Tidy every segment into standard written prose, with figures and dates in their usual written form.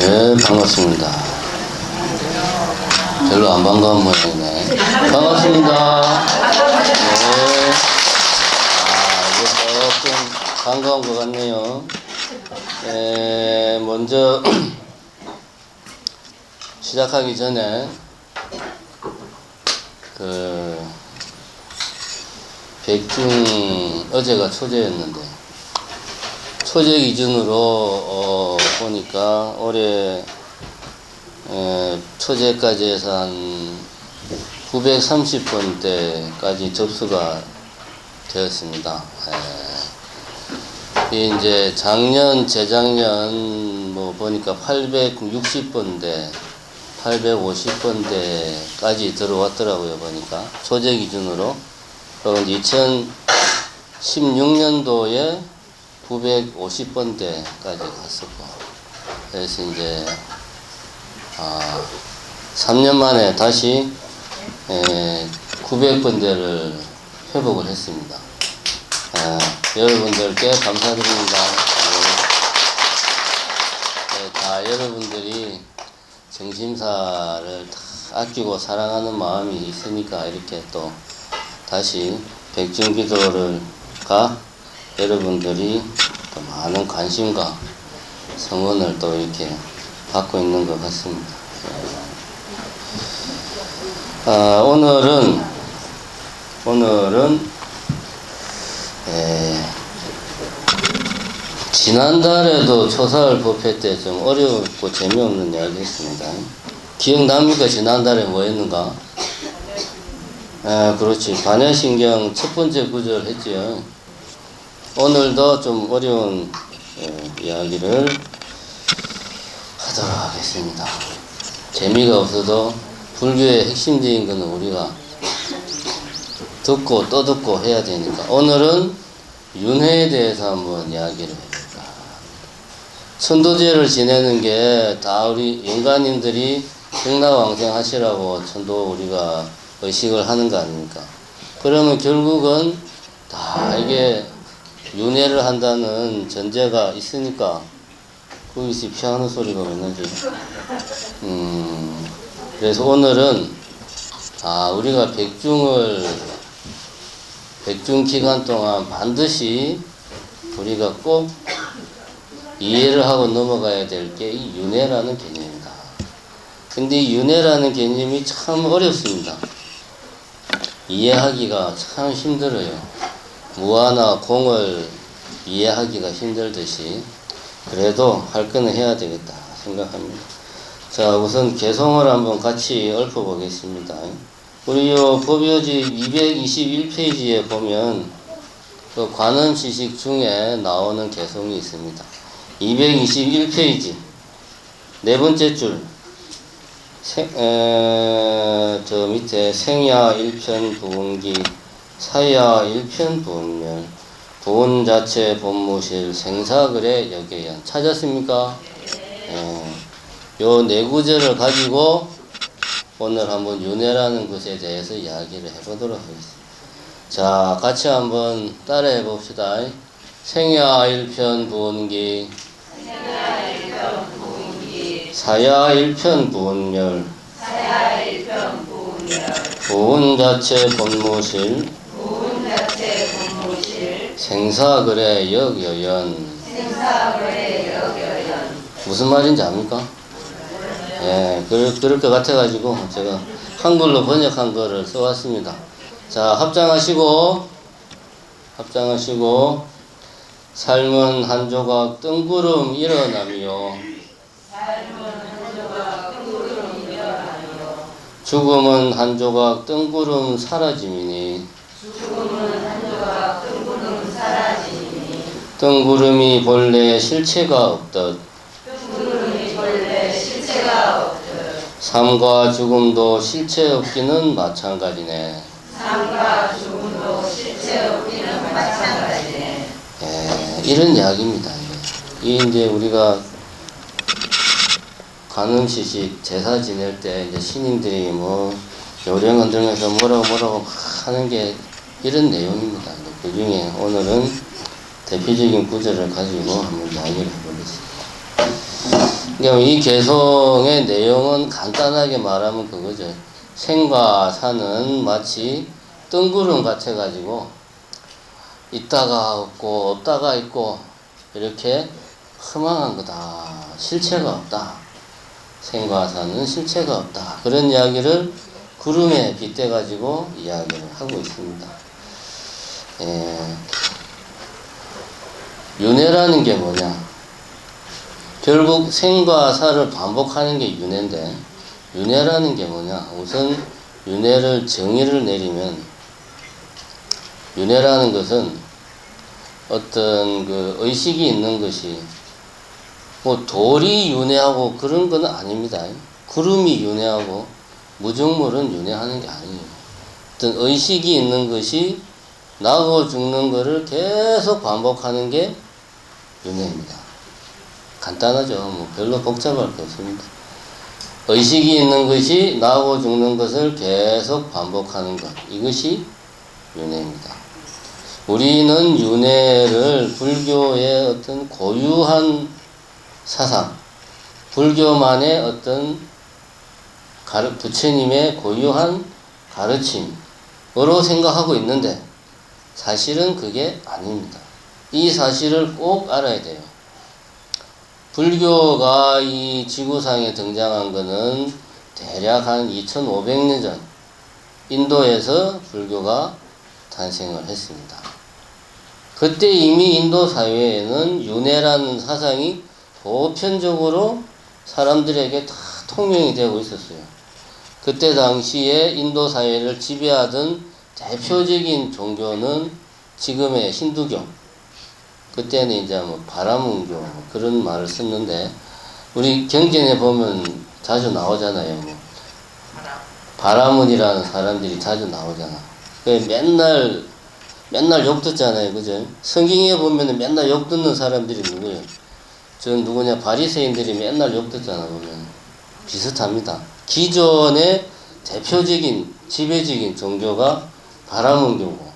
네, 반갑습니다. 별로 안 반가운 모양이네. 반갑습니다. 네. 이제 조금 반가운 것 같네요. 네, 먼저 시작하기 전에 백중이 어제가 초제였는데 초제 기준으로 보니까 올해 초제까지 해서 한 930번대까지 접수가 되었습니다. 이제 작년, 재작년 뭐 보니까 860번대, 850번대까지 들어왔더라고요. 보니까 초제 기준으로. 그럼 2016년도에 950번대까지 갔었고, 그래서 이제 3년 만에 다시 900번대를 회복을 했습니다. 여러분들께 감사드립니다. 다 여러분들이 정심사를 다 아끼고 사랑하는 마음이 있으니까 이렇게 또 다시 백중기도를가 여러분들이 또 많은 관심과 성원을 또 이렇게 받고 있는 것 같습니다. 오늘은 지난달에도 초사을 법회 때 좀 어렵고 재미없는 이야기 했습니다. 기억납니까? 지난달에 뭐 했는가? 그렇지. 반야신경 첫 번째 구절 했죠. 오늘도 좀 어려운 이야기를 하도록 하겠습니다. 재미가 없어도 불교의 핵심적인 것은 우리가 듣고 또 듣고 해야 되니까 오늘은 윤회에 대해서 한번 이야기를 해볼까. 천도제를 지내는 게 다 우리 인간님들이 백나왕생 하시라고 천도 우리가 의식을 하는 거 아닙니까? 그러면 결국은 다 이게 윤회를 한다는 전제가 있으니까 거기서 피하는 소리가 왜 나지? 그래서 오늘은 우리가 백중 기간 동안 반드시 우리가 꼭 이해를 하고 넘어가야 될 게 이 윤회라는 개념입니다. 근데 이 윤회라는 개념이 참 어렵습니다. 이해하기가 참 힘들어요. 무아나 공을 이해하기가 힘들듯이 그래도 할 거는 해야 되겠다 생각합니다. 자, 우선 개성을 한번 같이 읊어보겠습니다. 우리 요 법요집 221페이지에 보면 그 관음시식 중에 나오는 개성이 있습니다. 221페이지 네 번째 줄 저 밑에 생야 일편 부운기 사야 일편 부운멸 부운 자체 본무실 생사글의 역여연 찾았습니까? 요 네 구절을 가지고 오늘 한번 윤회라는 것에 대해서 이야기를 해보도록 하겠습니다. 자, 같이 한번 따라해 봅시다. 생야 일편 부운기 사야 일편 부운멸 부운 자체 본무실 생사글의 역여연 무슨 말인지 압니까? 그럴 것 같아가지고 제가 한글로 번역한 거를 써왔습니다. 자, 합장하시고 삶은 한 조각 뜬구름 일어나며 죽음은 한 조각 뜬구름 사라짐이니 뜬구름이 본래 실체가 없듯 삶과 죽음도 실체 없기는 마찬가지네. 이런 이야기입니다. 이제 우리가 관음시식 제사 지낼 때 이제 신인들이 뭐 요령 흔들면서 뭐라고 하는 게 이런 내용입니다. 그 중에 오늘은 대표적인 구절을 가지고 한번 이야기를 해보겠습니다. 그러니까 이 개성의 내용은 간단하게 말하면 그거죠. 생과 사는 마치 뜬구름 같아가지고 있다가 없고 없다가 있고 이렇게 허망한 거다. 실체가 없다. 생과 사는 실체가 없다. 그런 이야기를 구름에 빗대가지고 이야기를 하고 있습니다. 윤회라는 게 뭐냐? 결국 생과 사를 반복하는 게 윤회인데, 윤회라는 게 뭐냐? 우선 윤회를 정의를 내리면, 윤회라는 것은 어떤 그 의식이 있는 것이 뭐 돌이 윤회하고 그런 건 아닙니다. 구름이 윤회하고 무정물은 윤회하는 게 아니에요. 어떤 의식이 있는 것이 나고 죽는 것을 계속 반복하는 게 윤회입니다. 간단하죠. 뭐 별로 복잡할 게 없습니다. 의식이 있는 것이 나고 죽는 것을 계속 반복하는 것. 이것이 윤회입니다. 우리는 윤회를 불교의 어떤 고유한 사상, 불교만의 어떤 부처님의 고유한 가르침으로 생각하고 있는데 사실은 그게 아닙니다. 이 사실을 꼭 알아야 돼요. 불교가 이 지구상에 등장한 것은 대략 한 2500년 전 인도에서 불교가 탄생을 했습니다. 그때 이미 인도 사회에는 윤회라는 사상이 보편적으로 사람들에게 다 통용이 되고 있었어요. 그때 당시에 인도 사회를 지배하던 대표적인 종교는 지금의 힌두교. 그때는 이제 뭐 바라문교 그런 말을 썼는데 우리 경전에 보면 자주 나오잖아요. 뭐 바라문이라는 사람들이 자주 나오잖아. 맨날 욕 듣잖아요, 그죠? 성경에 보면은 맨날 욕 듣는 사람들이 누구예요? 누구냐? 바리새인들이 맨날 욕 듣잖아 보면 비슷합니다. 기존의 대표적인 지배적인 종교가 바라문교고.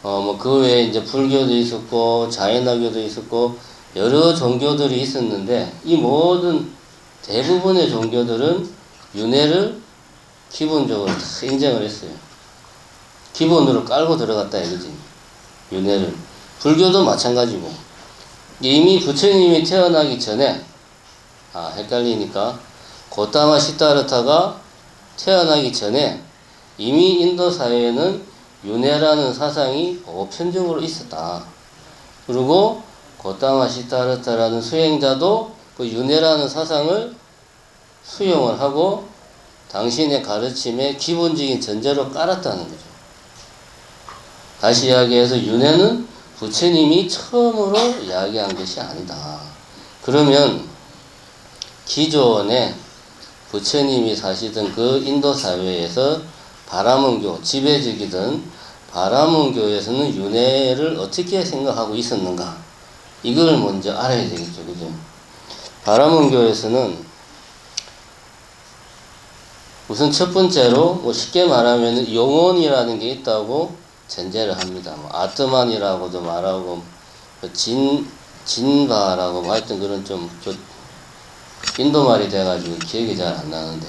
뭐 그 외에 이제 불교도 있었고 자연화교도 있었고 여러 종교들이 있었는데 이 모든 대부분의 종교들은 윤회를 기본적으로 다 인정을 했어요. 기본으로 깔고 들어갔다 이거지. 윤회를. 불교도 마찬가지고 이미 부처님이 태어나기 전에 헷갈리니까 고타마 시타르타가 태어나기 전에 이미 인도 사회에는 윤회라는 사상이 보편적으로 있었다. 그리고 고타마 시타르타라는 수행자도 그 윤회라는 사상을 수용을 하고 당신의 가르침의 기본적인 전제로 깔았다는 거죠. 다시 이야기해서 윤회는 부처님이 처음으로 이야기한 것이 아니다. 그러면 기존에 부처님이 사시던 그 인도 사회에서 바라문교, 지배적이던 바라문교에서는 윤회를 어떻게 생각하고 있었는가? 이걸 먼저 알아야 되겠죠. 그죠? 바라문교에서는 우선 첫 번째로 뭐 쉽게 말하면 영혼이라는 게 있다고 전제를 합니다. 뭐 아트만이라고도 말하고 진바라고 뭐 하여튼 그런 좀 인도 말이 돼가지고 기억이 잘 안 나는데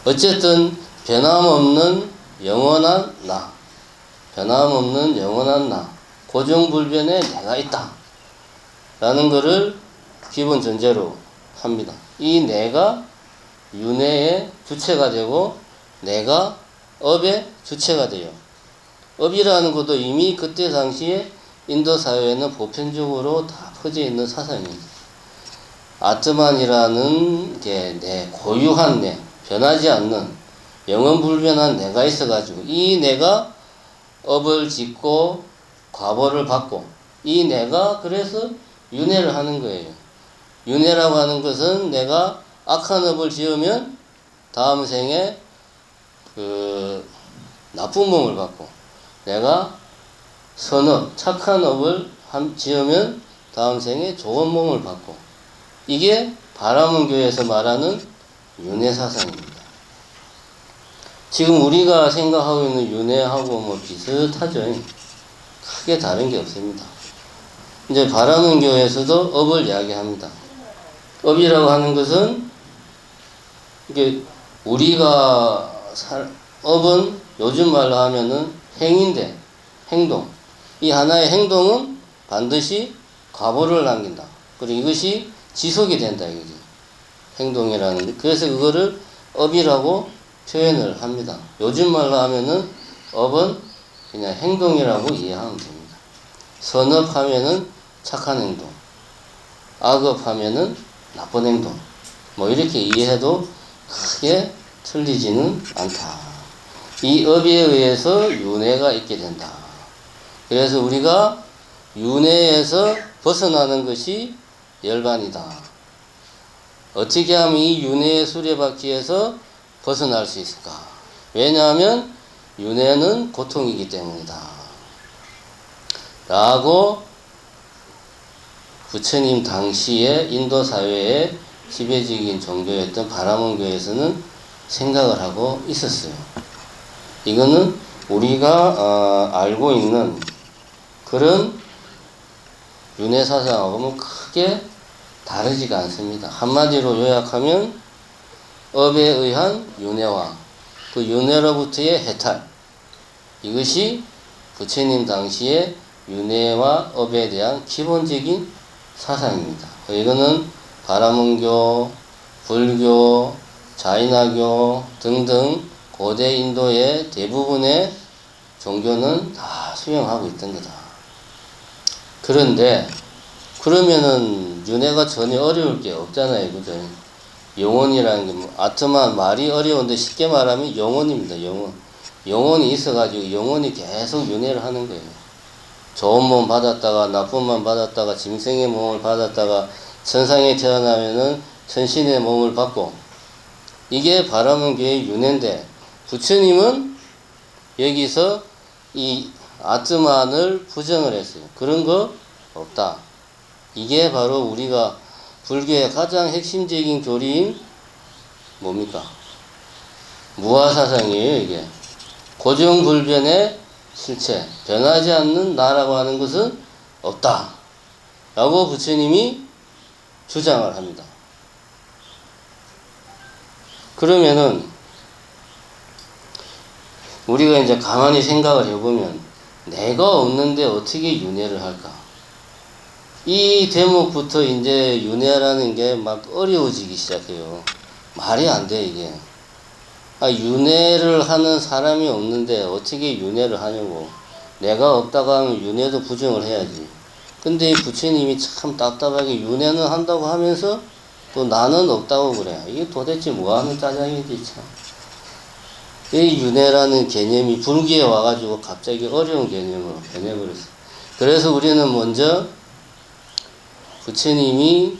어쨌든 변함없는 영원한 나, 변함없는 영원한 나, 고정불변의 내가 있다 라는 것을 기본 전제로 합니다. 이 내가 윤회의 주체가 되고 내가 업의 주체가 돼요. 업이라는 것도 이미 그때 당시에 인도 사회에는 보편적으로 다 퍼져 있는 사상입니다. 아트만이라는 게 내 고유한 내, 변하지 않는 영원불변한 내가 있어가지고 이 내가 업을 짓고 과보를 받고 이 내가 그래서 윤회를 하는 거예요. 윤회라고 하는 것은 내가 악한 업을 지으면 다음 생에 그 나쁜 몸을 받고 내가 선업, 착한 업을 지으면 다음 생에 좋은 몸을 받고 이게 바라문교에서 말하는 윤회 사상입니다. 지금 우리가 생각하고 있는 윤회하고 뭐 비슷하죠. 크게 다른 게 없습니다. 이제 바라문교에서도 업을 이야기합니다. 업이라고 하는 것은 이게 우리가 업은 요즘 말로 하면은 행인데 행동. 이 하나의 행동은 반드시 과보를 남긴다. 그리고 이것이 지속이 된다 이거지. 행동이라는. 그래서 그거를 업이라고 표현을 합니다. 요즘 말로 하면은 업은 그냥 행동이라고 이해하면 됩니다. 선업하면은 착한 행동, 악업하면은 나쁜 행동. 뭐 이렇게 이해해도 크게 틀리지는 않다. 이 업에 의해서 윤회가 있게 된다. 그래서 우리가 윤회에서 벗어나는 것이 열반이다. 어떻게 하면 이 윤회의 수레바퀴에서 벗어날 수 있을까? 왜냐하면 윤회는 고통이기 때문이다. 라고 부처님 당시에 인도 사회의 지배적인 종교였던 바라몬교에서는 생각을 하고 있었어요. 이거는 우리가 알고 있는 그런 윤회 사상하고는 크게 다르지가 않습니다. 한마디로 요약하면 업에 의한 윤회와 그 윤회로부터의 해탈, 이것이 부처님 당시의 윤회와 업에 대한 기본적인 사상입니다. 이거는 바라몬교, 불교, 자인화교 등등 고대 인도의 대부분의 종교는 다 수용하고 있던 거다. 그런데 그러면은 윤회가 전혀 어려울 게 없잖아요, 그죠? 영혼이라는 게 뭐 아트만 말이 어려운데 쉽게 말하면 영혼입니다. 영혼. 영혼이 있어가지고 영혼이 계속 윤회를 하는 거예요. 좋은 몸 받았다가 나쁜 몸 받았다가 짐승의 몸을 받았다가 천상에 태어나면은 천신의 몸을 받고, 이게 바라몬교의 윤회인데 부처님은 여기서 이 아트만을 부정을 했어요. 그런 거 없다. 이게 바로 우리가 불교의 가장 핵심적인 교리인 뭡니까? 무아사상이에요. 이게 고정불변의 실체, 변하지 않는 나라고 하는 것은 없다 라고 부처님이 주장을 합니다. 그러면은 우리가 이제 가만히 생각을 해보면 내가 없는데 어떻게 윤회를 할까? 이 대목부터 이제 윤회라는 게 막 어려워지기 시작해요. 말이 안 돼, 이게. 윤회를 하는 사람이 없는데 어떻게 윤회를 하냐고. 내가 없다고 하면 윤회도 부정을 해야지. 근데 이 부처님이 참 답답하게 윤회는 한다고 하면서 또 나는 없다고 그래. 이게 도대체 뭐 하는 짜장이지, 참. 이 윤회라는 개념이 불교에 와가지고 갑자기 어려운 개념으로 변해버렸어. 그래서 우리는 먼저 부처님이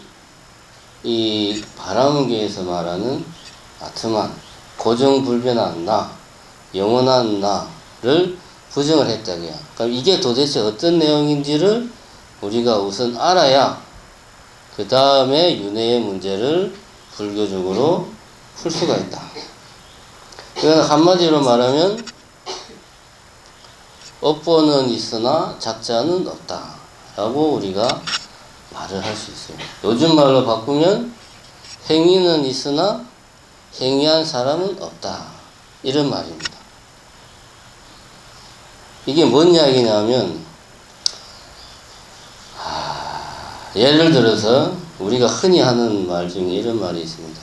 이 바라몬교에서 말하는 아트만, 고정불변한 나, 영원한 나를 부정을 했다고요. 그럼 이게 도대체 어떤 내용인지를 우리가 우선 알아야 그 다음에 윤회의 문제를 불교적으로 풀 수가 있다. 이건 한마디로 말하면 업보는 있으나 작자는 없다 라고 우리가 말을 할 수 있어요. 요즘 말로 바꾸면 행위는 있으나 행위한 사람은 없다, 이런 말입니다. 이게 뭔 이야기냐면 예를 들어서 우리가 흔히 하는 말 중에 이런 말이 있습니다.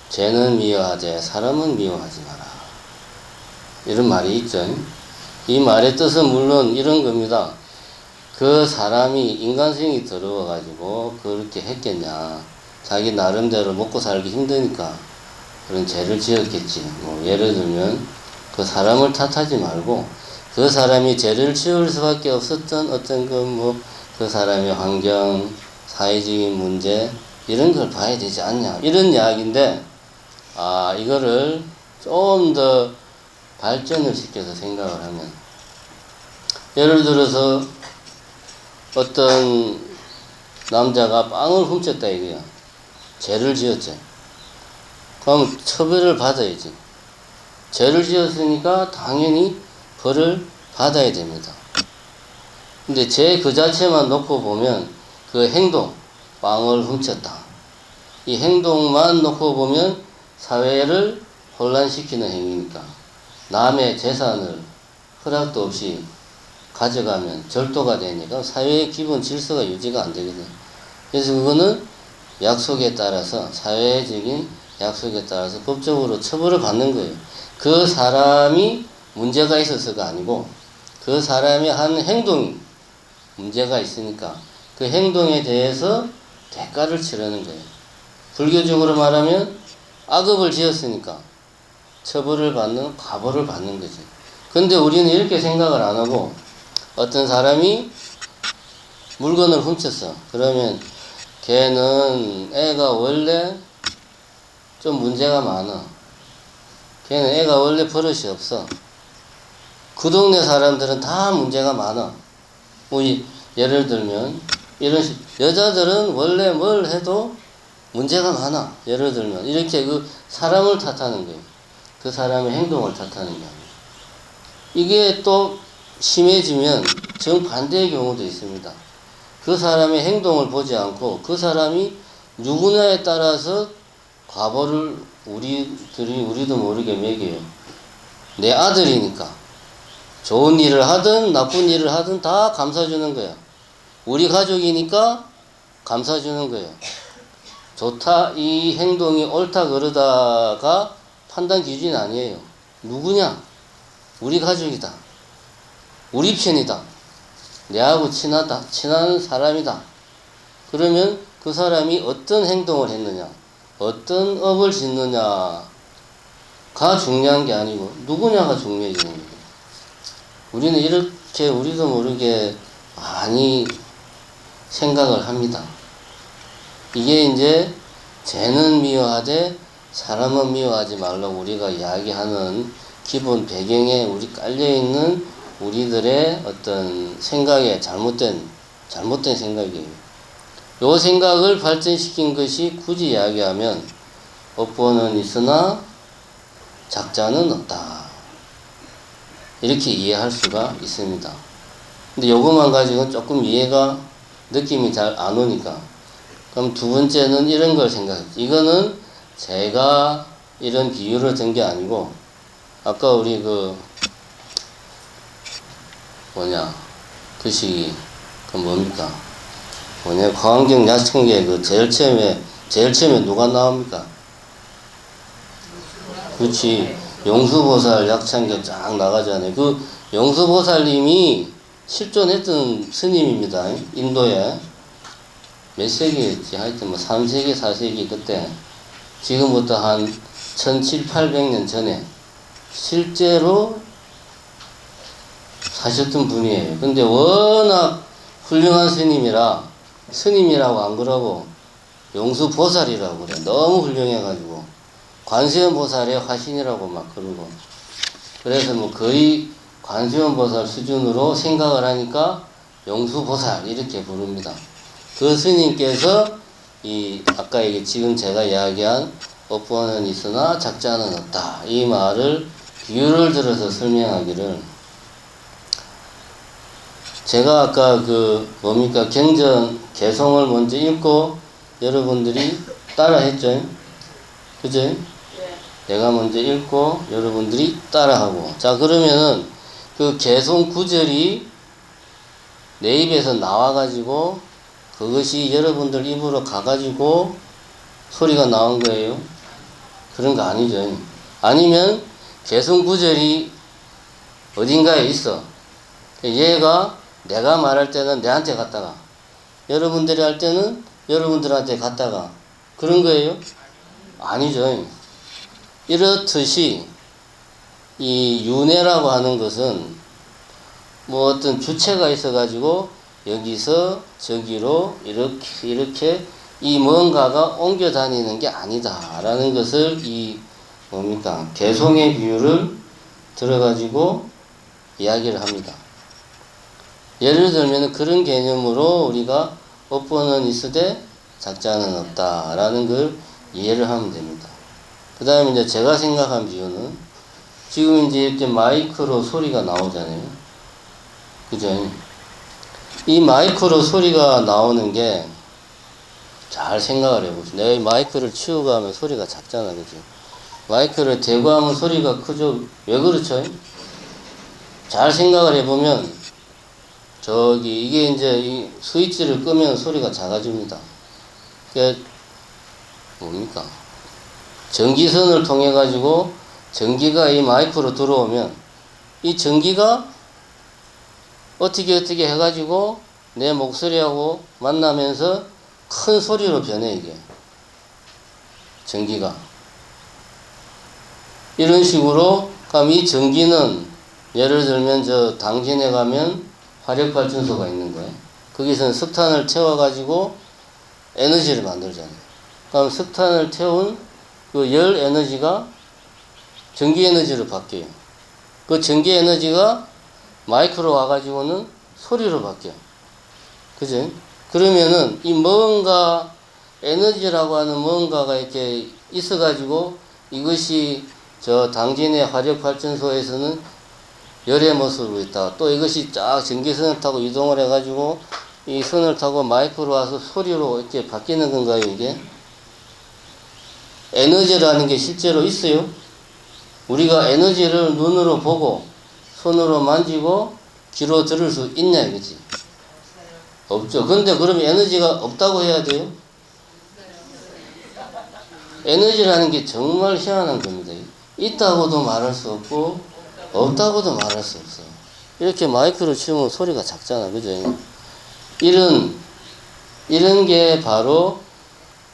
죄는 미워하되 사람은 미워하지 마라, 이런 말이 있죠. 이 말의 뜻은 물론 이런 겁니다. 그 사람이 인간성이 더러워가지고 그렇게 했겠냐. 자기 나름대로 먹고 살기 힘드니까 그런 죄를 지었겠지. 뭐 예를 들면 그 사람을 탓하지 말고 그 사람이 죄를 지을 수밖에 없었던 어떤 그 사람의 환경, 사회적인 문제, 이런 걸 봐야 되지 않냐, 이런 이야기인데, 이거를 좀 더 발전을 시켜서 생각을 하면, 예를 들어서 어떤 남자가 빵을 훔쳤다 이거야. 죄를 지었죠. 그럼 처벌을 받아야지. 죄를 지었으니까 당연히 벌을 받아야 됩니다. 근데 죄 그 자체만 놓고 보면 그 행동, 빵을 훔쳤다, 이 행동만 놓고 보면 사회를 혼란시키는 행위니까 남의 재산을 허락도 없이 가져가면 절도가 되니까 사회의 기본 질서가 유지가 안 되거든. 그래서 그거는 약속에 따라서 사회적인 약속에 따라서 법적으로 처벌을 받는 거예요. 그 사람이 문제가 있어서가 아니고 그 사람이 한 행동이 문제가 있으니까 그 행동에 대해서 대가를 치르는 거예요. 불교적으로 말하면 악업을 지었으니까 처벌을 받는 과보를 받는 거지. 근데 우리는 이렇게 생각을 안 하고 어떤 사람이 물건을 훔쳤어. 그러면 걔는 애가 원래 좀 문제가 많아. 걔는 애가 원래 버릇이 없어. 그 동네 사람들은 다 문제가 많아. 뭐 예를 들면 이런 여자들은 원래 뭘 해도 문제가 많아. 예를 들면 이렇게 그 사람을 탓하는 거예요. 그 사람의 행동을 탓하는 게 아니에요. 이게 또 심해지면 정반대의 경우도 있습니다. 그 사람의 행동을 보지 않고 그 사람이 누구냐에 따라서 과보를 우리도 모르게 매겨요. 내 아들이니까 좋은 일을 하든 나쁜 일을 하든 다 감싸주는 거야. 우리 가족이니까 감싸주는 거예요. 좋다, 이 행동이 옳다 그러다가 판단 기준이 아니에요. 누구냐? 우리 가족이다. 우리 편이다. 내하고 친한 사람이다. 그러면 그 사람이 어떤 행동을 했느냐, 어떤 업을 짓느냐가 중요한 게 아니고 누구냐가 중요해지는 거예요. 우리는 이렇게 우리도 모르게 많이 생각을 합니다. 이게 이제 죄는 미워하되 사람은 미워하지 말라고 우리가 이야기하는 기본 배경에 우리 깔려있는 우리들의 어떤 생각에 잘못된 생각이에요. 요 생각을 발전시킨 것이 굳이 이야기하면 업보는 있으나 작자는 없다. 이렇게 이해할 수가 있습니다. 근데 요것만 가지고는 조금 이해가 느낌이 잘 안 오니까 그럼 두 번째는 이런 걸 생각했죠. 이거는 제가 이런 비유를 든 게 아니고 아까 우리 그 시기 뭡니까? 광환경 약천계 제일 처음에 누가 나옵니까? 그렇지. 용수보살 약천계 쫙 나가잖아요. 그 용수보살님이 실존했던 스님입니다. 인도에. 몇 세기였지? 하여튼 3세기, 4세기 그때 지금부터 한 1700, 800년 전에 실제로 사셨던 분이에요. 근데 워낙 훌륭한 스님이라고 안 그러고 용수보살이라고 그래. 너무 훌륭해가지고 관세음보살의 화신이라고 막 그러고 그래서 거의 관세음보살 수준으로 생각을 하니까 용수보살 이렇게 부릅니다. 그 스님께서 아까 지금 제가 이야기한 업보는 있으나 작자는 없다. 이 말을 비유를 들어서 설명하기를 제가 아까 경전 개성을 먼저 읽고 여러분들이 따라 했죠? 그죠? 네. 내가 먼저 읽고 여러분들이 따라하고 자 그러면은 그 개성 구절이 내 입에서 나와가지고 그것이 여러분들 입으로 가가지고 소리가 나온 거예요? 그런 거 아니죠. 아니면 개성 구절이 어딘가에 있어. 얘가 내가 말할 때는 내한테 갔다가 여러분들이 할 때는 여러분들한테 갔다가 그런 거예요? 아니죠. 이렇듯이 이 윤회라고 하는 것은 어떤 주체가 있어가지고 여기서 저기로 이렇게 이 뭔가가 옮겨 다니는 게 아니다라는 것을 개성의 비유를 들어가지고 이야기를 합니다. 예를 들면 그런 개념으로 우리가 업보는 있으되 작자는 없다라는 걸 이해를 하면 됩니다. 그 다음에 이제 제가 생각한 비유는 지금 이제 이렇게 마이크로 소리가 나오잖아요. 그죠? 이 마이크로 소리가 나오는 게 잘 생각을 해보세요. 내가 이 마이크를 치우고 하면 소리가 작잖아, 그지? 마이크를 대고 하면 소리가 크죠? 왜 그렇죠? 잘 생각을 해보면, 이게 이제 이 스위치를 끄면 소리가 작아집니다. 그게 뭡니까? 전기선을 통해 가지고 전기가 이 마이크로 들어오면 이 전기가 어떻게 해가지고 내 목소리하고 만나면서 큰 소리로 변해, 이게. 전기가. 이런 식으로, 그럼 이 전기는 예를 들면 저 당진에 가면 화력발전소가 있는 거예요. 거기서는 석탄을 태워가지고 에너지를 만들잖아요. 그럼 석탄을 태운 그 열 에너지가 전기 에너지로 바뀌어요. 그 전기 에너지가 마이크로 와가지고는 소리로 바뀌어요. 그죠? 그러면은 이 뭔가 에너지라고 하는 뭔가가 이렇게 있어가지고 이것이 저 당진의 화력발전소에서는 열의 모습으로 있다가 또 이것이 쫙 전기선을 타고 이동을 해가지고 이 선을 타고 마이크로 와서 소리로 이렇게 바뀌는 건가요, 이게? 에너지라는 게 실제로 있어요? 우리가 에너지를 눈으로 보고 손으로 만지고 귀로 들을 수 있냐, 이거지? 없죠. 근데 그럼 에너지가 없다고 해야 돼요? 에너지라는 게 정말 희한한 겁니다. 있다고도 말할 수 없고 없다고도 말할 수 없어요. 이렇게 마이크를 치우면 소리가 작잖아, 그죠? 이런 게 바로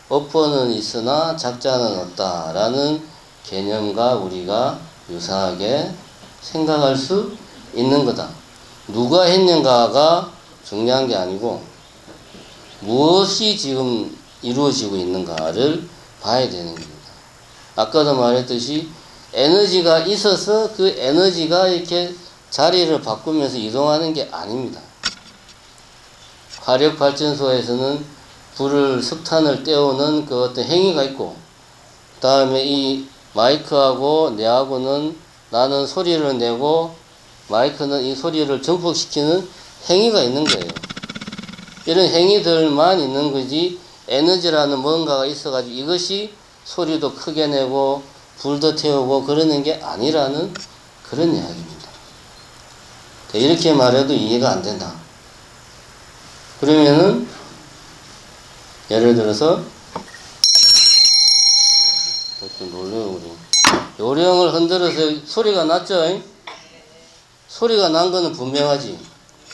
업보는 있으나 작자는 없다라는 개념과 우리가 유사하게 생각할 수 있는 거다. 누가 했는가가 중요한 게 아니고 무엇이 지금 이루어지고 있는가를 봐야 되는 겁니다. 아까도 말했듯이 에너지가 있어서 그 에너지가 이렇게 자리를 바꾸면서 이동하는 게 아닙니다. 화력발전소에서는 불을, 석탄을 떼우는 그 어떤 행위가 있고, 그 다음에 이 마이크하고 내하고는 나는 소리를 내고 마이크는 이 소리를 증폭시키는 행위가 있는 거예요. 이런 행위들만 있는 거지 에너지라는 뭔가가 있어가지고 이것이 소리도 크게 내고 불도 태우고 그러는 게 아니라는 그런 이야기입니다. 이렇게 말해도 이해가 안 된다. 그러면은 예를 들어서 좀 놀래요, 우리. 요령을 흔들어서 소리가 났죠? 소리가 난 거는 분명하지.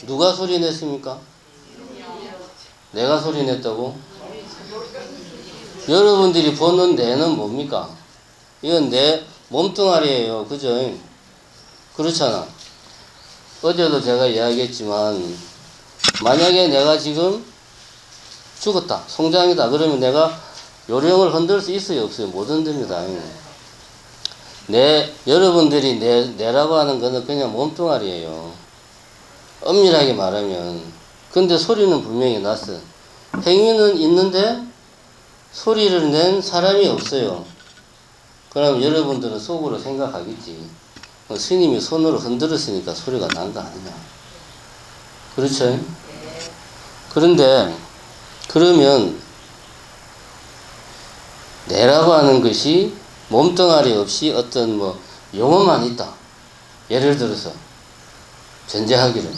누가 소리 냈습니까? 내가 소리 냈다고? 여러분들이 보는 내는 뭡니까? 이건 내 몸뚱아리예요. 그죠? 그렇잖아. 어제도 제가 이야기했지만 만약에 내가 지금 죽었다, 송장이다, 그러면 내가 요령을 흔들 수 있어요, 없어요? 못 흔듭니다. 여러분들이 내라고 하는 거는 그냥 몸뚱아리예요. 엄밀하게 말하면. 근데 소리는 분명히 났어. 행위는 있는데 소리를 낸 사람이 없어요. 그럼 여러분들은 속으로 생각하겠지. 스님이 손으로 흔들었으니까 소리가 난 거 아니냐. 그렇죠? 그런데 그러면 내라고 하는 것이 몸뚱아리 없이 어떤 영혼만 있다. 예를 들어서 전제하기를.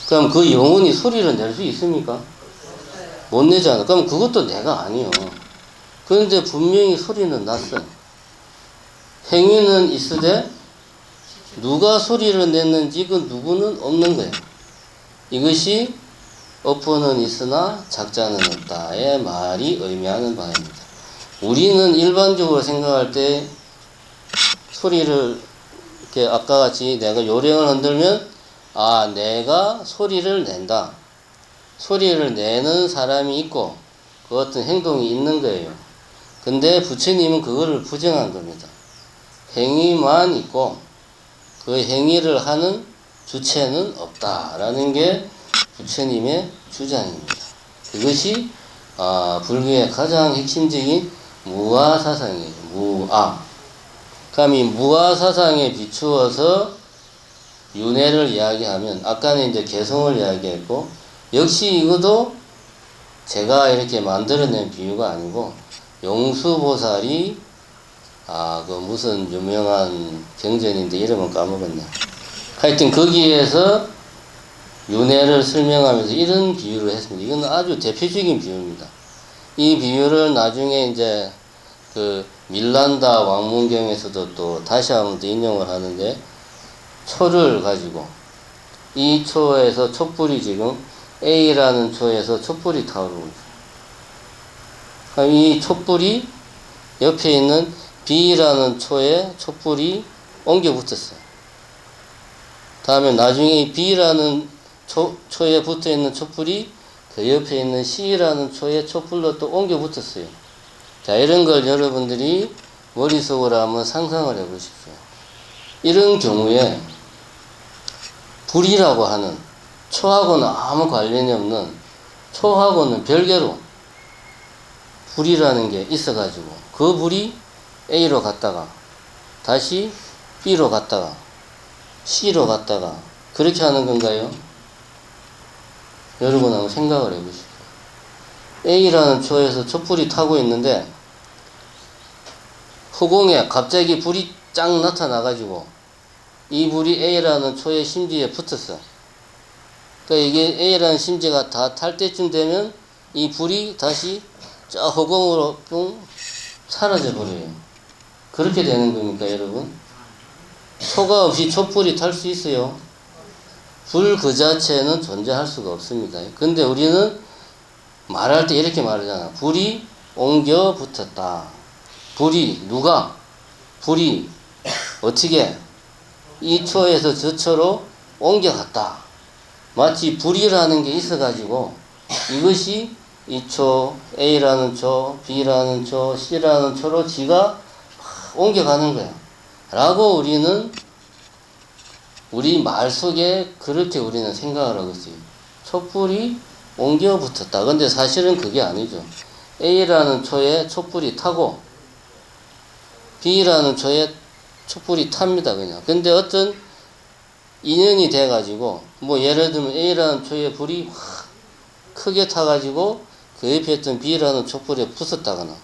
그럼 그 영혼이 소리를 낼 수 있습니까? 못 내잖아. 그럼 그것도 내가 아니요. 그런데 분명히 소리는 났어. 행위는 있으되 누가 소리를 냈는지 그 누구는 없는 거예요. 이것이 업보는 있으나 작자는 없다의 말이 의미하는 바입니다. 우리는 일반적으로 생각할 때 소리를 이렇게 아까 같이 내가 요령을 흔들면 내가 소리를 낸다. 소리를 내는 사람이 있고 그 어떤 행동이 있는 거예요. 근데 부처님은 그거를 부정한 겁니다. 행위만 있고 그 행위를 하는 주체는 없다라는 게 부처님의 주장입니다. 이것이 불교의 가장 핵심적인 무아 사상이에요. 무아. 그럼 이 무아 사상에 비추어서 윤회를 이야기하면 아까는 이제 개성을 이야기했고 역시 이것도 제가 이렇게 만들어낸 비유가 아니고 용수보살이 그 무슨 유명한 경전인데 이름은 까먹었네. 하여튼 거기에서 윤회를 설명하면서 이런 비유를 했습니다. 이건 아주 대표적인 비유입니다. 이 비유를 나중에 이제 그 밀란다 왕문경에서도 또 다시 한번 더 인용을 하는데, 초를 가지고 이 초에서 촛불이 지금 A라는 초에서 촛불이 타오르고 있어요. 이 촛불이 옆에 있는 B라는 초에 촛불이 옮겨 붙었어요. 다음에 나중에 이 B라는 초에 붙어 있는 촛불이 그 옆에 있는 C라는 초에 촛불로 또 옮겨 붙었어요. 자, 이런 걸 여러분들이 머릿속으로 한번 상상을 해 보십시오. 이런 경우에 불이라고 하는 초하고는 아무 관련이 없는, 초하고는 별개로 불이라는 게 있어가지고 그 불이 A로 갔다가 다시 B로 갔다가 C로 갔다가 그렇게 하는 건가요? 여러분 한번 생각을 해보십시오. A라는 초에서 촛불이 타고 있는데 허공에 갑자기 불이 쫙 나타나가지고 이 불이 A라는 초의 심지에 붙었어. 그러니까 이게 A라는 심지가 다 탈 때쯤 되면 이 불이 다시 저 허공으로 뿅 사라져 버려요. 그렇게 되는 겁니까, 여러분? 초가 없이 촛불이 탈 수 있어요? 불 그 자체는 존재할 수가 없습니다. 근데 우리는 말할 때 이렇게 말하잖아. 불이 옮겨 붙었다. 불이 누가? 불이 어떻게? 이 초에서 저 초로 옮겨갔다. 마치 불이라는 게 있어가지고 이것이 이 초, A라는 초, B라는 초, C라는 초로 지가 옮겨가는 거야. 라고 우리는 우리 말 속에 그렇게 우리는 생각을 하고 있어요. 촛불이 옮겨 붙었다. 근데 사실은 그게 아니죠. A라는 초에 촛불이 타고 B라는 초에 촛불이 탑니다, 그냥. 근데 어떤 인연이 돼가지고, 뭐 예를 들면 A라는 초에 불이 확 크게 타가지고 그 옆에 있던 B라는 촛불에 부쉈다거나,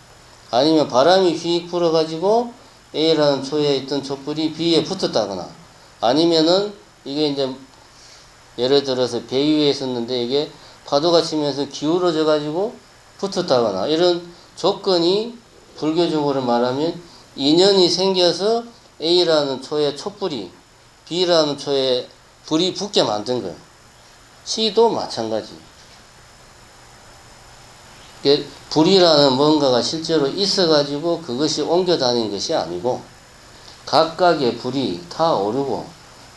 아니면 바람이 휙 불어가지고 A라는 초에 있던 촛불이 B에 붙었다거나, 아니면은 이게 이제 예를 들어서 배 위에 있었는데 이게 파도가 치면서 기울어져 가지고 붙었다거나, 이런 조건이 불교적으로 말하면 인연이 생겨서 A라는 초에 촛불이 B라는 초에 불이 붙게 만든 거예요. C도 마찬가지. 불이라는 뭔가가 실제로 있어가지고 그것이 옮겨 다닌 것이 아니고, 각각의 불이 타오르고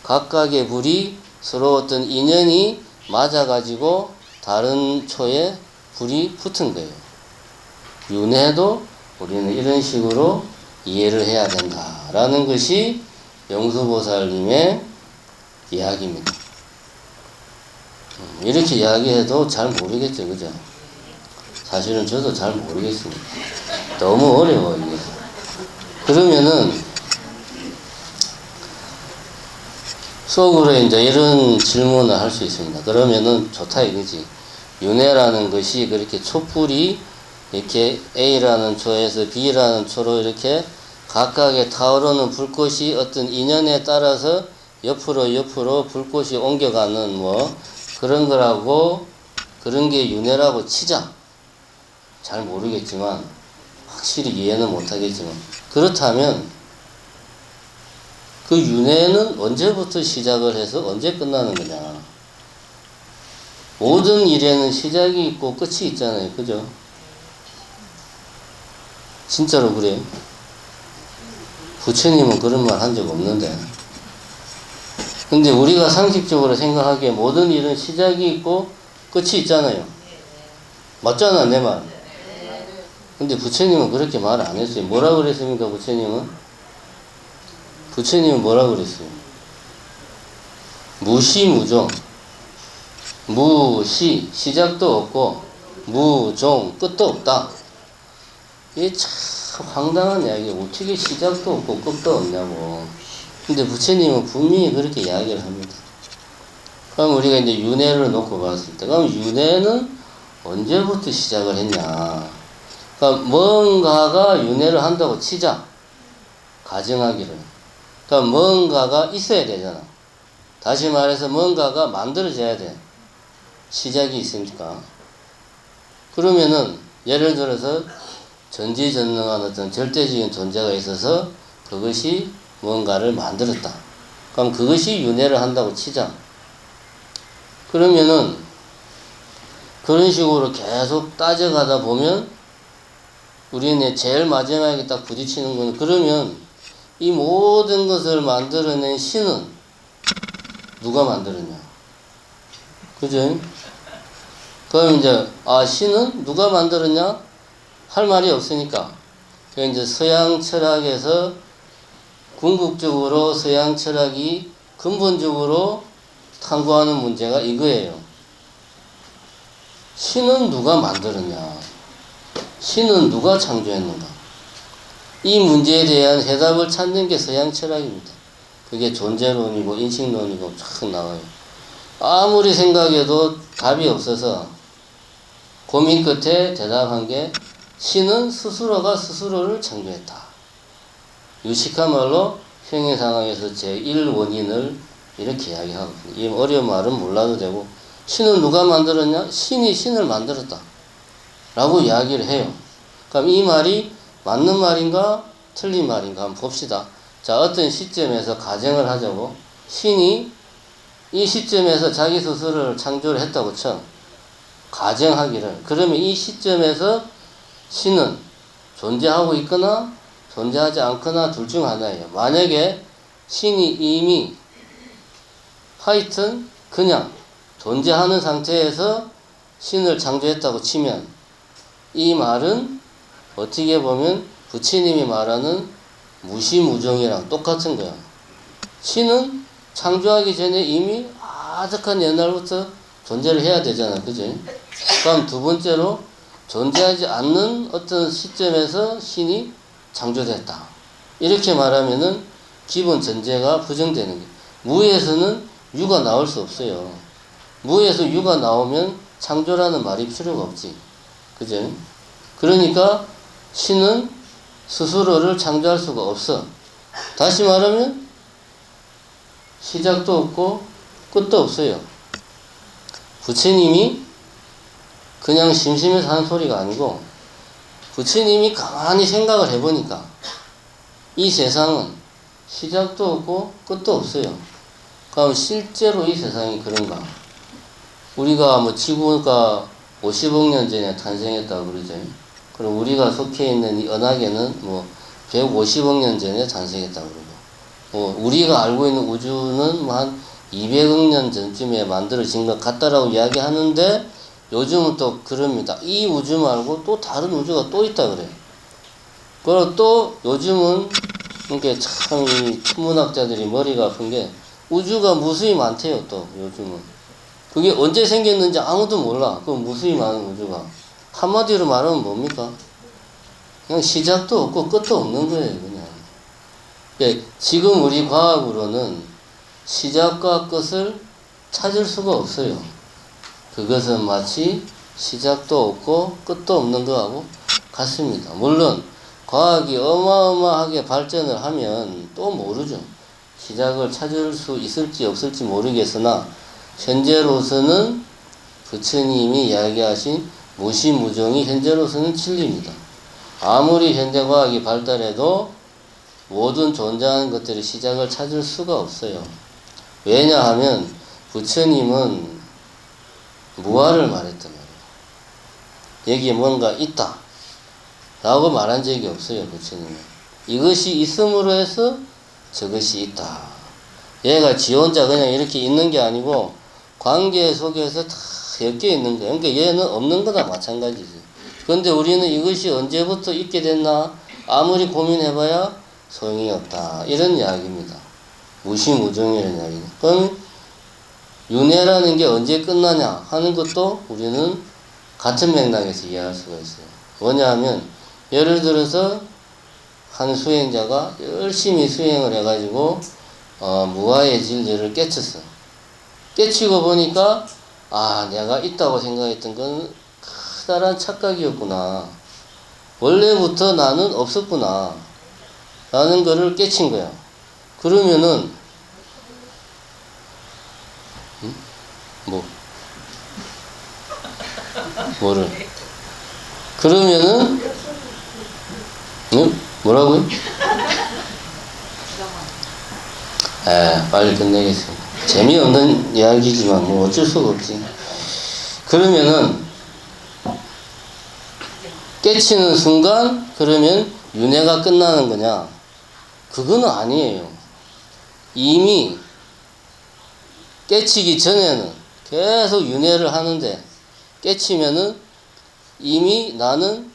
각각의 불이 서로 어떤 인연이 맞아가지고 다른 초에 불이 붙은 거예요. 윤회도 우리는 이런 식으로 이해를 해야 된다라는 것이 영수보살님의 이야기입니다. 이렇게 이야기해도 잘 모르겠죠, 그죠? 사실은 저도 잘 모르겠습니다. 너무 어려워, 이게. 그러면은 속으로 이제 이런 질문을 할 수 있습니다. 그러면은 좋다 이거지. 윤회라는 것이 그렇게 촛불이 이렇게 A라는 초에서 B라는 초로 이렇게 각각의 타오르는 불꽃이 어떤 인연에 따라서 옆으로 불꽃이 옮겨가는 뭐 그런 거라고, 그런 게 윤회라고 치자. 잘 모르겠지만 확실히 이해는 못하겠지만, 그렇다면 그 윤회는 언제부터 시작을 해서 언제 끝나는 거냐. 모든 일에는 시작이 있고 끝이 있잖아요, 그죠? 진짜로 그래요. 부처님은 그런 말 한 적 없는데. 근데 우리가 상식적으로 생각하기에 모든 일은 시작이 있고 끝이 있잖아요. 맞잖아, 내 말. 근데 부처님은 그렇게 말 안 했어요. 뭐라 그랬습니까, 부처님은? 부처님은 뭐라 그랬어요? 무시무종. 무시, 시작도 없고, 무종, 끝도 없다. 이게 참 황당한 이야기예요. 어떻게 시작도 없고 끝도 없냐고. 근데 부처님은 분명히 그렇게 이야기를 합니다. 그럼 우리가 이제 윤회를 놓고 봤을 때, 그럼 윤회는 언제부터 시작을 했냐. 그러니까 뭔가가 윤회를 한다고 치자. 가정하기를. 그러니까 뭔가가 있어야 되잖아. 다시 말해서 뭔가가 만들어져야 돼. 시작이 있으니까. 그러면은 예를 들어서 전지전능한 어떤 절대적인 존재가 있어서 그것이 뭔가를 만들었다. 그럼 그것이 윤회를 한다고 치자. 그러면은 그런 식으로 계속 따져가다 보면 우리는 제일 마지막에 딱 부딪히는 건, 그러면 이 모든 것을 만들어낸 신은 누가 만들었냐? 그죠? 그럼 이제 신은 누가 만들었냐? 할 말이 없으니까. 이제 서양 철학에서 궁극적으로 서양 철학이 근본적으로 탐구하는 문제가 이거예요. 신은 누가 만들었냐? 신은 누가 창조했는가? 이 문제에 대한 해답을 찾는 게 서양 철학입니다. 그게 존재론이고 인식론이고 쫙 나와요. 아무리 생각해도 답이 없어서 고민 끝에 대답한 게 신은 스스로가 스스로를 창조했다. 유식한 말로 형의 상황에서 제1원인을 이렇게 이야기하거든요. 이 어려운 말은 몰라도 되고, 신은 누가 만들었냐? 신이 신을 만들었다. 라고 이야기를 해요. 그럼 이 말이 맞는 말인가? 틀린 말인가? 한번 봅시다. 자, 어떤 시점에서 가정을 하자고. 신이 이 시점에서 자기 스스로를 창조를 했다고 쳐. 가정하기를. 그러면 이 시점에서 신은 존재하고 있거나 존재하지 않거나 둘 중 하나예요. 만약에 신이 이미 하여튼 그냥 존재하는 상태에서 신을 창조했다고 치면 이 말은 어떻게 보면 부처님이 말하는 무시무종이랑 똑같은 거야. 신은 창조하기 전에 이미 아득한 옛날부터 존재를 해야 되잖아. 그지? 그럼 두 번째로 존재하지 않는 어떤 시점에서 신이 창조됐다. 이렇게 말하면은 기본 전제가 부정되는 거예요. 무에서는 유가 나올 수 없어요. 무에서 유가 나오면 창조라는 말이 필요가 없지. 그죠? 그러니까 신은 스스로를 창조할 수가 없어. 다시 말하면 시작도 없고 끝도 없어요. 부처님이 그냥 심심해서 하는 소리가 아니고 부처님이 가만히 생각을 해보니까 이 세상은 시작도 없고 끝도 없어요. 그럼 실제로 이 세상이 그런가? 우리가 뭐 지구가 50억 년 전에 탄생했다고 그러죠. 그럼 우리가 속해 있는 이 은하계는 뭐 150억 년 전에 탄생했다고 그러고, 우리가 알고 있는 우주는 뭐 한 200억 년 전쯤에 만들어진 것 같다라고 이야기하는데 요즘은 또 그럽니다. 이 우주 말고 또 다른 우주가 또 있다 그래요. 그리고 또 요즘은 이게 참 이 천문학자들이 머리가 아픈 게 우주가 무수히 많대요. 또 요즘은 그게 언제 생겼는지 아무도 몰라. 그 무수히 많은 우주가 한마디로 말하면 뭡니까? 그냥 시작도 없고 끝도 없는 거예요. 그냥. 그러니까 지금 우리 과학으로는 시작과 끝을 찾을 수가 없어요. 그것은 마치 시작도 없고 끝도 없는 거하고 같습니다. 물론 과학이 어마어마하게 발전을 하면 또 모르죠. 시작을 찾을 수 있을지 없을지 모르겠으나 현재로서는 부처님이 이야기하신 무시무종이 현재로서는 진리입니다. 아무리 현대과학이 발달해도 모든 존재하는 것들의 시작을 찾을 수가 없어요. 왜냐하면 부처님은 무아를 말했단 말이에요. 여기에 뭔가 있다 라고 말한 적이 없어요. 부처님은 이것이 있음으로 해서 저것이 있다. 얘가 지 혼자 그냥 이렇게 있는 게 아니고 관계 속에서 다 엮여 있는 거예요. 그러니까 얘는 없는 거나 마찬가지지. 그런데 우리는 이것이 언제부터 있게 됐나 아무리 고민해봐야 소용이 없다. 이런 이야기입니다. 무시무종이라는 이야기입니다. 그럼 윤회라는 게 언제 끝나냐 하는 것도 우리는 같은 맥락에서 이해할 수가 있어요. 뭐냐하면 예를 들어서 한 수행자가 열심히 수행을 해가지고 무아의 진리를 깨쳤어. 깨치고 보니까 내가 있다고 생각했던 건 커다란 착각이었구나. 원래부터 나는 없었구나. 라는 거를 깨친 거야. 그러면은, 뭐를? 그러면은, 뭐라고요? 빨리 끝내겠습니다. 재미없는 이야기지만 뭐 어쩔 수가 없지. 그러면은 깨치는 순간 그러면 윤회가 끝나는 거냐? 그거는 아니에요. 이미 깨치기 전에는 계속 윤회를 하는데 깨치면은 이미 나는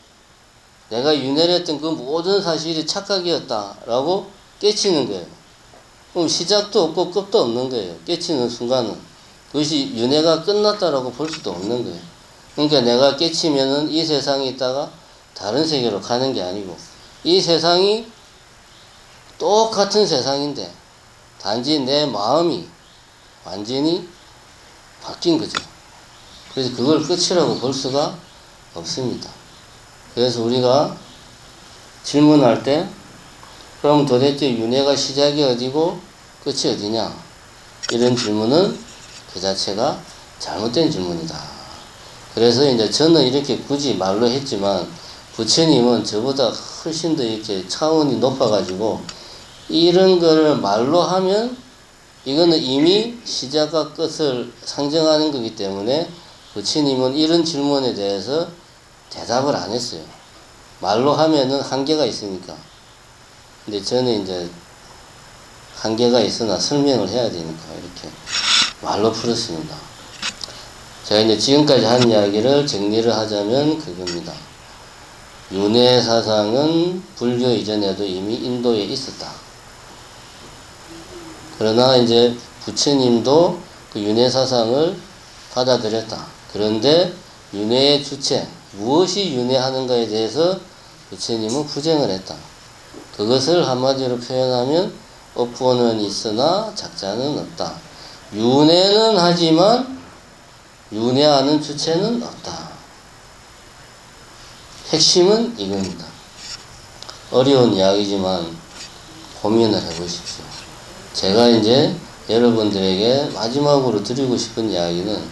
내가 윤회를 했던 그 모든 사실이 착각이었다라고 깨치는 거예요. 그럼 시작도 없고 끝도 없는 거예요. 깨치는 순간은. 그것이 윤회가 끝났다라고 볼 수도 없는 거예요. 그러니까 내가 깨치면은 이 세상에 있다가 다른 세계로 가는 게 아니고 이 세상이 똑같은 세상인데 단지 내 마음이 완전히 바뀐 거죠. 그래서 그걸 끝이라고 볼 수가 없습니다. 그래서 우리가 질문할 때 그럼 도대체 윤회가 시작이 어디고 끝이 어디냐? 이런 질문은 그 자체가 잘못된 질문이다. 그래서 이제 저는 이렇게 굳이 말로 했지만 부처님은 저보다 훨씬 더 이렇게 차원이 높아가지고 이런 거를 말로 하면 이거는 이미 시작과 끝을 상정하는 거기 때문에 부처님은 이런 질문에 대해서 대답을 안 했어요. 말로 하면은 한계가 있으니까. 근데 저는 이제 한계가 있으나 설명을 해야 되니까 이렇게 말로 풀었습니다. 제가 이제 지금까지 한 이야기를 정리를 하자면 그겁니다. 윤회 사상은 불교 이전에도 이미 인도에 있었다. 그러나 이제 부처님도 그 윤회 사상을 받아들였다. 그런데 윤회의 주체, 무엇이 윤회하는가에 대해서 부처님은 부정을 했다. 그것을 한마디로 표현하면 업보는 있으나 작자는 없다. 윤회는 하지만 윤회하는 주체는 없다. 핵심은 이겁니다. 어려운 이야기지만 고민을 해보십시오. 제가 이제 여러분들에게 마지막으로 드리고 싶은 이야기는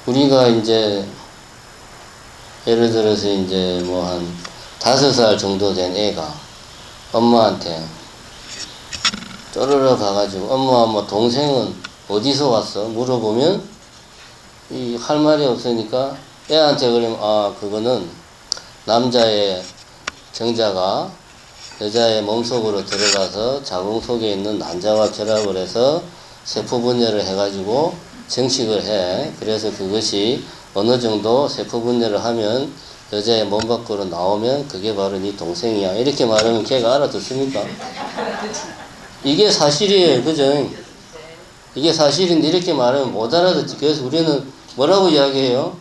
우리가 이제 예를 들어서 이제 뭐 한 5살 정도 된 애가 엄마한테 쪼르르 가가지고 엄마 동생은 어디서 왔어? 물어보면 이 할 말이 없으니까 애한테 그러면 그거는 남자의 정자가 여자의 몸속으로 들어가서 자궁 속에 있는 난자와 결합을 해서 세포 분열을 해가지고 정식을 해. 그래서 그것이 어느 정도 세포 분열을 하면 여자의 몸 밖으로 나오면 그게 바로 네 동생이야. 이렇게 말하면 걔가 알아듣습니까? 이게 사실이에요. 그죠? 이게 사실인데 이렇게 말하면 못 알아듣지. 그래서 우리는 뭐라고 이야기해요?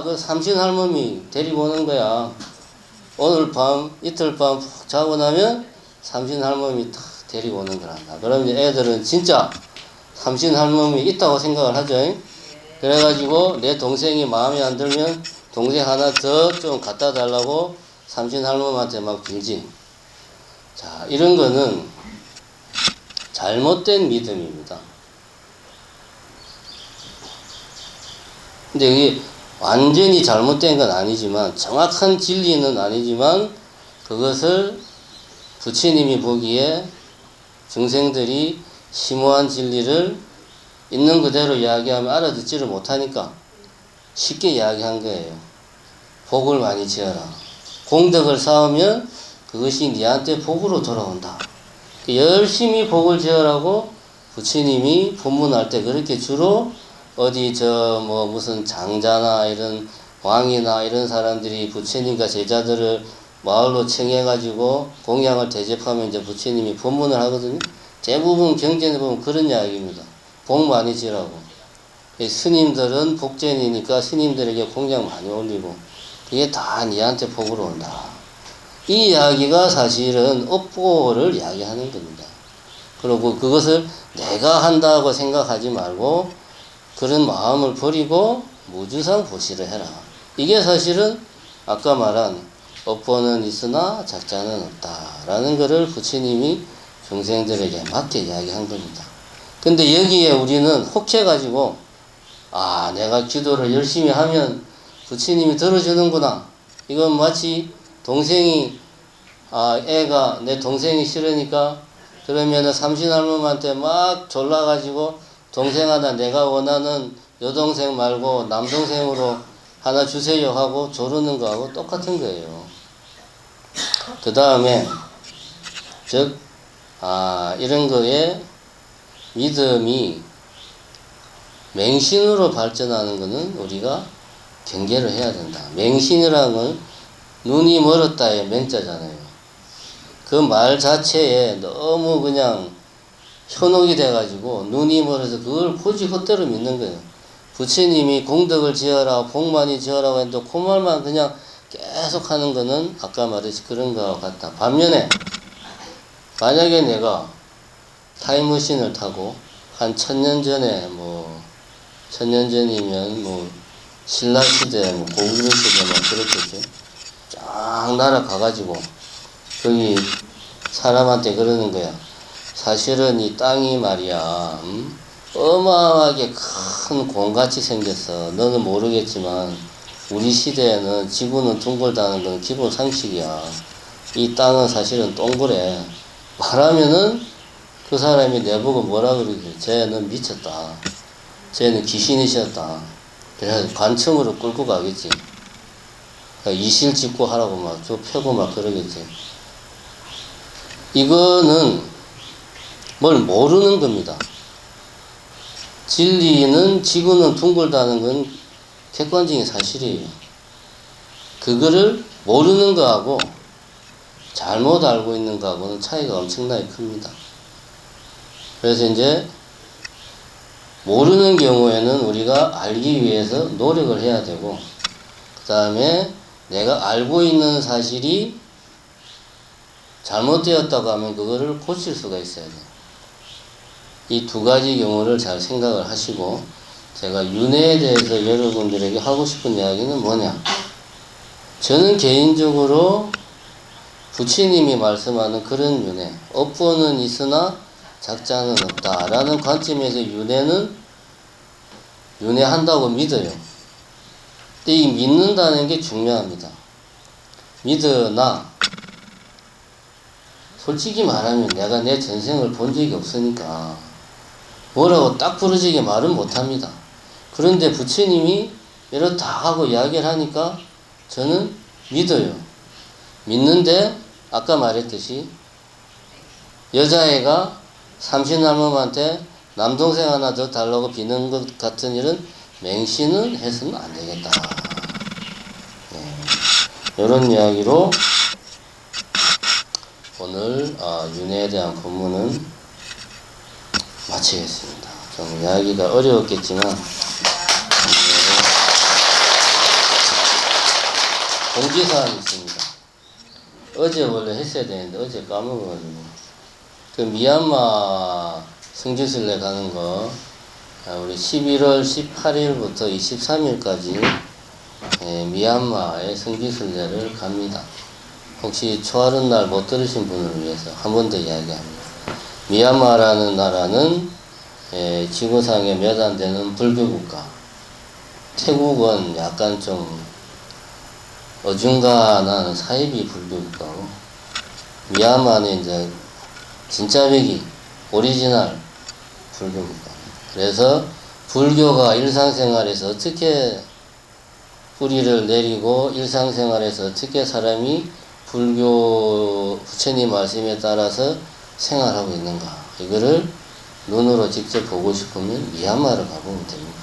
그 삼신할멈이 데리고 오는 거야. 오늘 밤, 이틀 밤 푹 자고 나면 삼신할멈이 탁 데리고 오는 거란다. 그러면 애들은 진짜 삼신할멈이 있다고 생각을 하죠. 그래가지고 내 동생이 마음에 안 들면 동생 하나 더 좀 갖다 달라고 삼신할멈한테 막 빌지. 자, 이런 거는 잘못된 믿음입니다. 근데 이게 완전히 잘못된 건 아니지만 정확한 진리는 아니지만 그것을 부처님이 보기에 중생들이 심오한 진리를 있는 그대로 이야기하면 알아듣지를 못하니까 쉽게 이야기한 거예요. 복을 많이 지어라. 공덕을 쌓으면 그것이 네한테 복으로 돌아온다. 열심히 복을 지으라고 부처님이 법문할 때 그렇게 주로 어디 무슨 장자나 이런 왕이나 이런 사람들이 부처님과 제자들을 마을로 청해가지고 공양을 대접하면 이제 부처님이 법문을 하거든요. 대부분 경전에 보면 그런 이야기입니다. 복 많이 지라고. 스님들은 복전이니까 스님들에게 공양 많이 올리고 그게 다 니한테 복으로 온다. 이 이야기가 사실은 업보를 이야기하는 겁니다. 그리고 그것을 내가 한다고 생각하지 말고 그런 마음을 버리고 무주상 보시를 해라. 이게 사실은 아까 말한 업보는 있으나 작자는 없다라는 것을 부처님이 중생들에게 맞게 이야기한 겁니다. 근데 여기에 우리는 혹해가지고 내가 기도를 열심히 하면 부처님이 들어주는구나. 이건 마치 동생이 애가 내 동생이 싫으니까 그러면은 삼신할멈한테 막 졸라가지고 동생하나 내가 원하는 여동생 말고 남동생으로 하나 주세요 하고 조르는 거하고 똑같은 거예요. 그 다음에 즉 이런 거에 믿음이 맹신으로 발전하는 것은 우리가 경계를 해야 된다. 맹신이라는 건 눈이 멀었다의 맹자잖아요. 그 말 자체에 너무 그냥 현혹이 돼가지고 눈이 멀어서 그걸 굳이 헛대로 믿는 거예요. 부처님이 공덕을 지어라, 복 많이 지어라고 했는데 그 말만 그냥 계속 하는 거는 아까 말했지 그런 거와 같다. 반면에 만약에 내가 타임머신을 타고 한 1000년 전에 1000년 전이면 신라시대 고구려 시대 그렇겠죠. 쫙 날아가가지고 거기 사람한테 그러는 거야. 사실은 이 땅이 말이야 어마어마하게 큰 공같이 생겼어. 너는 모르겠지만 우리 시대에는 지구는 둥글다는 건 기본 상식이야. 이 땅은 사실은 동그래. 말하면은 그 사람이 내보고 뭐라 그러지? 쟤는 미쳤다. 쟤는 귀신이셨다. 그래서 관청으로 끌고 가겠지. 그러니까 이실 짓고 하라고 막 저 펴고 막 그러겠지. 이거는 뭘 모르는 겁니다. 진리는 지구는 둥글다는 건 객관적인 사실이에요. 그거를 모르는 거하고 잘못 알고 있는 거하고는 차이가 엄청나게 큽니다. 그래서 이제 모르는 경우에는 우리가 알기 위해서 노력을 해야 되고 그 다음에 내가 알고 있는 사실이 잘못되었다고 하면 그거를 고칠 수가 있어야 돼요. 이 두 가지 경우를 잘 생각을 하시고 제가 윤회에 대해서 여러분들에게 하고 싶은 이야기는 뭐냐. 저는 개인적으로 부처님이 말씀하는 그런 윤회, 업보는 있으나 작자는 없다 라는 관점에서 윤회한다고 믿어요. 근데 이 믿는다는 게 중요합니다. 믿으나 솔직히 말하면 내가 내 전생을 본 적이 없으니까 뭐라고 딱 부러지게 말은 못합니다. 그런데 부처님이 이렇다 하고 이야기를 하니까 저는 믿어요. 믿는데 아까 말했듯이 여자애가 삼신할멈한테 남동생 하나 더 달라고 비는 것 같은 일은 맹신은 해서는 안 되겠다. 이런 이야기로 오늘 윤회에 대한 본문은 마치겠습니다. 좀 이야기가 어려웠겠지만 공지사항이 있습니다. 어제 원래 했어야 되는데 어제 까먹어가지고 그 미얀마 성지순례 가는 거 우리 11월 18일부터 23일까지 미얀마의 성지순례를 갑니다. 혹시 초하룻 날 못 들으신 분을 위해서 한 번 더 이야기합니다. 미얀마라는 나라는 지구상에 몇 안 되는 불교국가. 태국은 약간 좀 어중간한 사이비 불교국가고 미얀마는 이제 진짜 배기 오리지널 불교국가. 그래서 불교가 일상생활에서 어떻게 뿌리를 내리고 일상생활에서 어떻게 사람이 불교 부처님 말씀에 따라서 생활하고 있는가. 이거를 눈으로 직접 보고 싶으면 미얀마를 가보면 됩니다.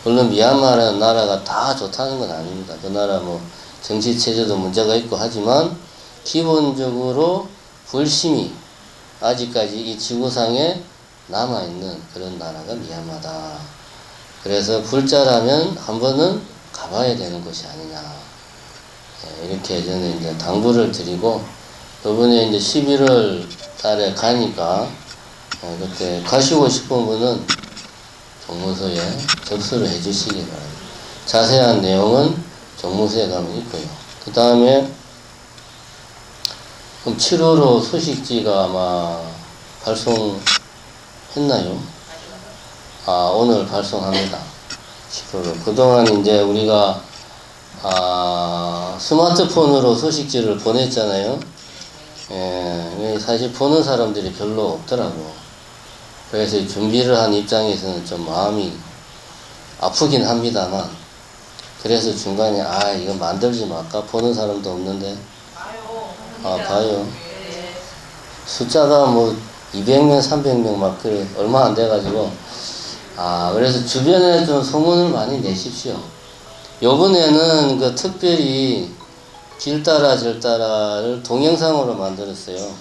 물론 미얀마라는 나라가 다 좋다는 건 아닙니다. 그 나라 정치 체제도 문제가 있고 하지만 기본적으로 불심이 아직까지 이 지구상에 남아있는 그런 나라가 미얀마다. 그래서 불자라면 한 번은 가봐야 되는 것이 아니냐. 이렇게 저는 이제 당부를 드리고, 이번에 이제 11월 달에 가니까, 그때 가시고 싶은 분은 동문서에 접수를 해 주시기 바랍니다. 자세한 내용은 정무수에 가면 있고요. 그 다음에 그럼 7월호 소식지가 아마 발송했나요? 아, 오늘 발송합니다. 7월호. 그동안 이제 우리가 스마트폰으로 소식지를 보냈잖아요. 예, 사실 보는 사람들이 별로 없더라고. 그래서 준비를 한 입장에서는 좀 마음이 아프긴 합니다만, 그래서 중간에 이거 만들지 말까? 보는 사람도 없는데. 봐요. 숫자가 뭐 200명, 300명 막 그래 얼마 안 돼가지고 그래서 주변에 좀 소문을 많이 내십시오. 요번에는 그 특별히 길 따라 절 따라를 동영상으로 만들었어요.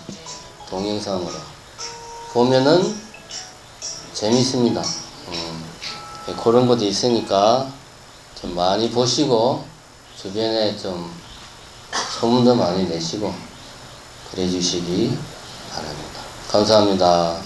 동영상으로 보면은 재밌습니다. 그런 것도 있으니까 좀 많이 보시고 주변에 좀 소문도 많이 내시고 그래 주시기 바랍니다. 감사합니다.